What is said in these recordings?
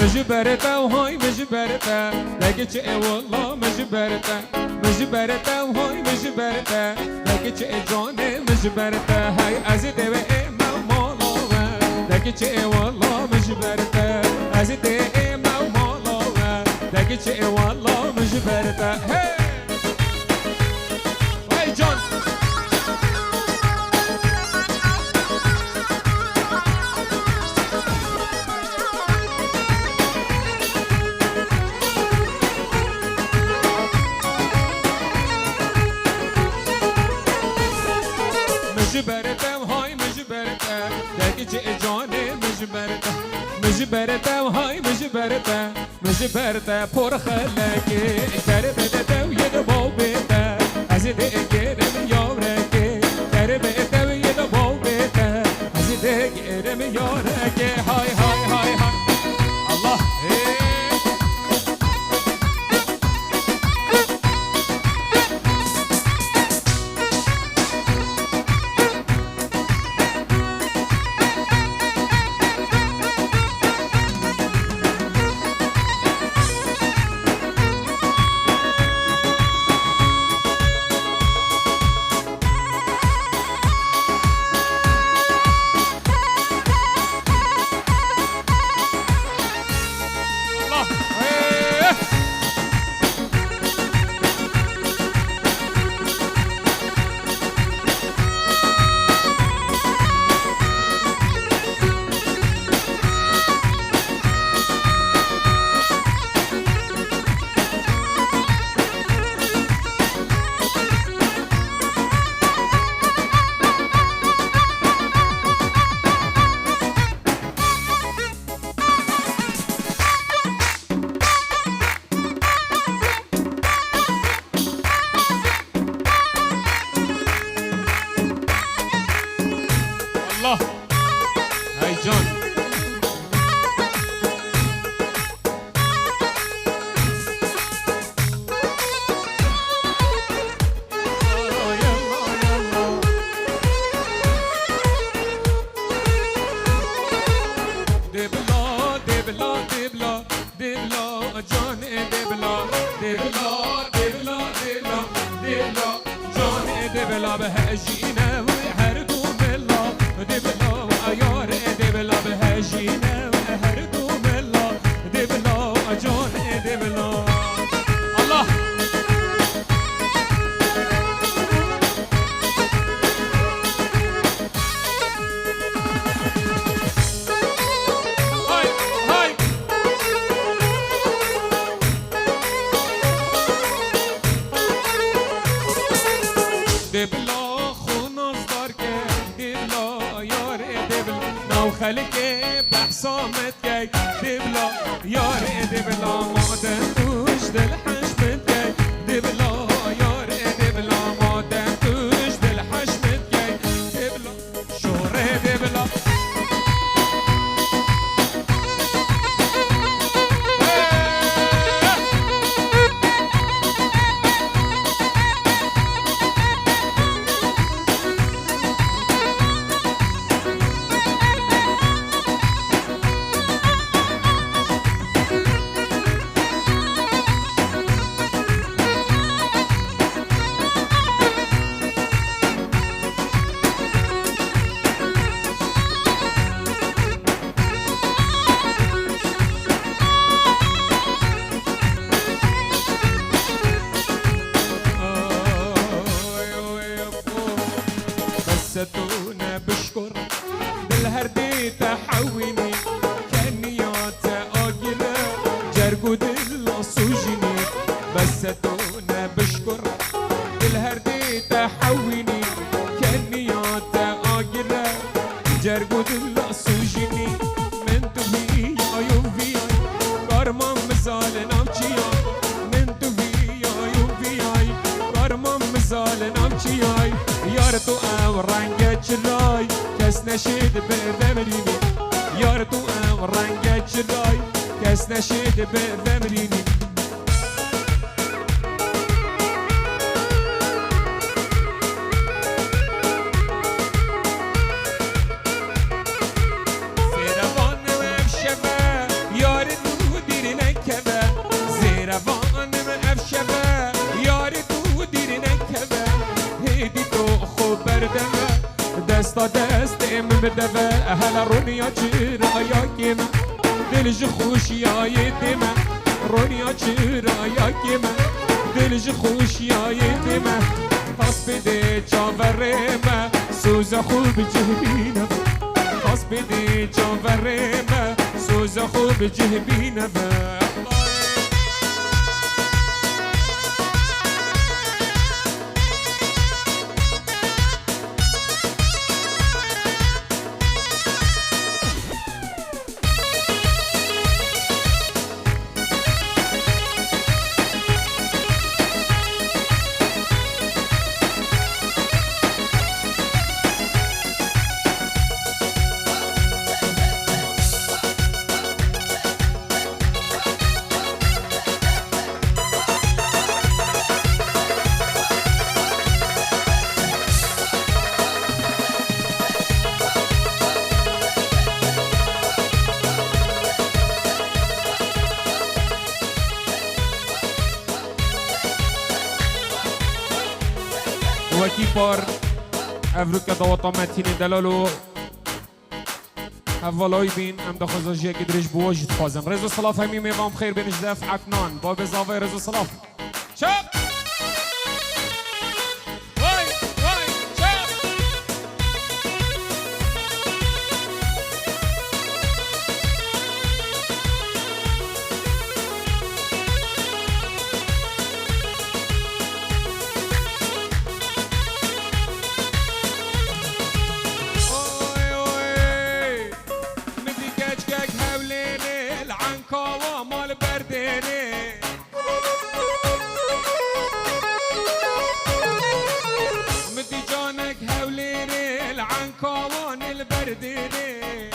مجبرته وهاي مجبرته لقيت والله مجبرته مجبرته وهاي مجبرته لقيت جوني مجبرته هاي أزيد مولانا لقيت والله مجبرته أزيد مولانا لقيت والله مجبرته هاي هاي جون مجبرته وهاي مجبرته لقيت جوني مجبرته مجبرته وهاي مجبرته مجبرته بور خلاكي كربته ويدبو بيته أزيد كرم يوركي كربته ويدبو بيته أزيد كرم يوركي هاي هاي هاي هاي الله الله هاي جون دبلا دبلا دبلا دبلا جون دبلا دبلا دبلا دبلا دبلا جون دبلا بهجينا وحردو بالله دبلا وعيار دبلا بهجينا وحردو بالله دبلا جون دبلا الله هاي هاي دبلا خليكي بحصامت جاي دبلا يار دبلا ما دنتوش دالحشمت جاي دبلا يار دبلا ما دنتوش دالحشمت جاي دبلا شهر دبلا ستونا بشكر بالهردي تحويني كانيات اجرا جرجود الصوجني بس ستونا بشكر بالهردي تحويني كانيات اجرا جرجود الصوجني من تبي يا يوفي كرمان مثال نامچيا من تبي يا يوفي كرمان مثال نامچيا یار تو ام رنگ چرای کس نشید بمرینی یار تو ام رنگ چرای کس نشید بمرینی سیروان و شبه یار تو بردمه دستا دست ام بدوه هلا رونیا چرایا کمه دلج خوشیای دمه رونیا چرایا کمه دلج خوشیای دمه خاص بده چاورمه سوز خوب جهبینه خاص بده چاورمه سوز خوب جهبینه وکی پار افریقا دوتا متینی دلالو اولای بین ام دخوزاجیه که درش بواجد خوازم رزو صلاف همی میوام خیر بینش دف عکنان با بزاوه رزو صلاف چپ وای وای چپ كوان البرديني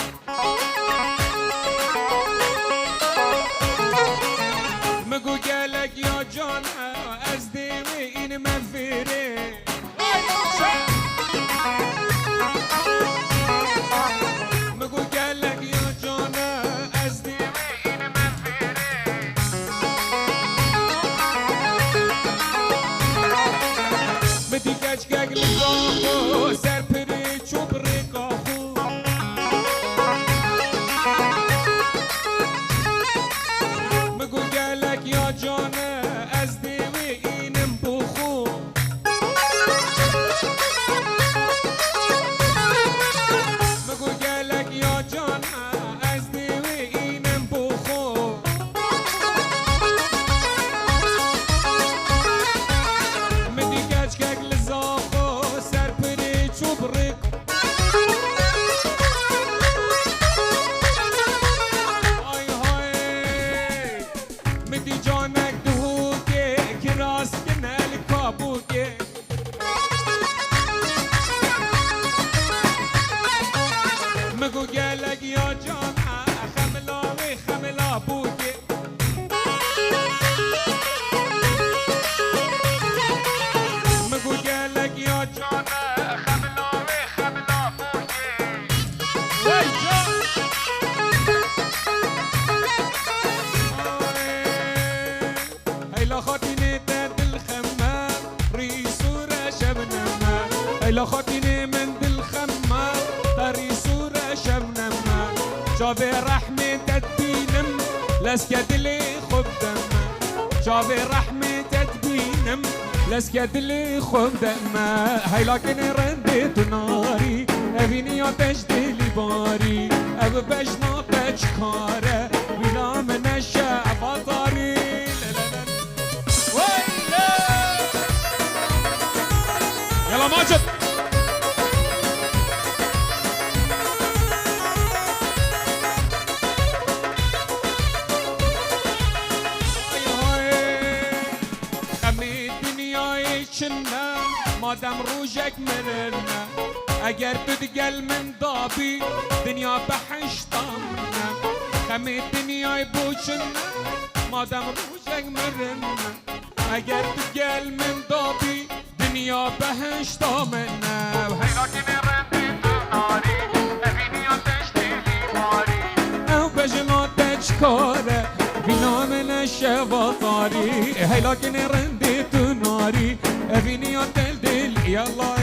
مقو قالك يا جانا ازديمي ان مفيري مقو قالك يا جانا ازديمي ان مفيري بدي كاجكاك لزاقو سربري مگو گلگ یا جانا خملاوی خملا بودی مگو گلگ یا جانا خملاوی خملا بودی وی جان هیلا خاطینه دل خمه ریسور شبنمه هیلا خاطینه من دل خمه ریسور شبنمه جاوی رحمه تدبینم لسکت لی خوب دمه جاوی رحمه تدبینم لسکت لی خوب دمه هیلاکن رنده تو ناری اوینی آتش دلی باری او بجنا بچکاره ویلا من شعباتاری يلا ماجد مادم روجك مرنا اگر تدقل من ضابي دنيا بحشطمنا خمي الدنيا يبوشنا مادم روجك مرنا اگر تدقل من ضابي دنيا بحشطمنا وهيلاكن رندت ناري افيني تشتلي ماري او بجنا تشكاره بنا من الشفاطاري هيلاكن رندت ناري افيني يلا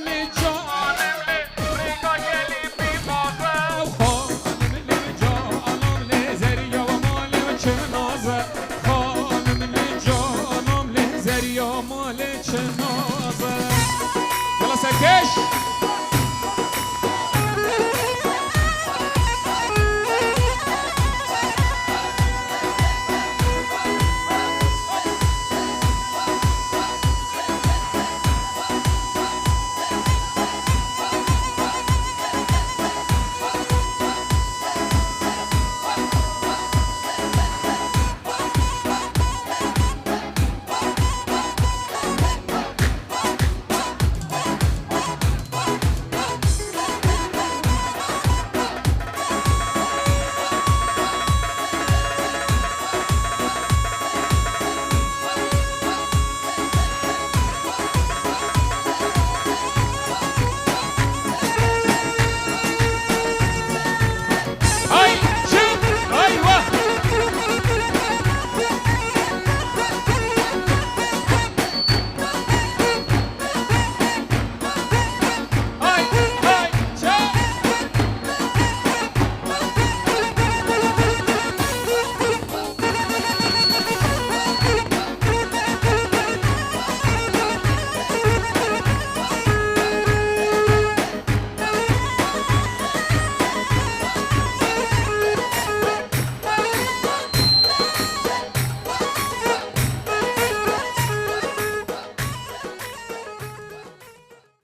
لی جانم لی ریگا گلی بی مازه خانم لی جانم لی زریا و مال چه نازه خانم لی جانم لی زریا مال چه نازه یلا سرکش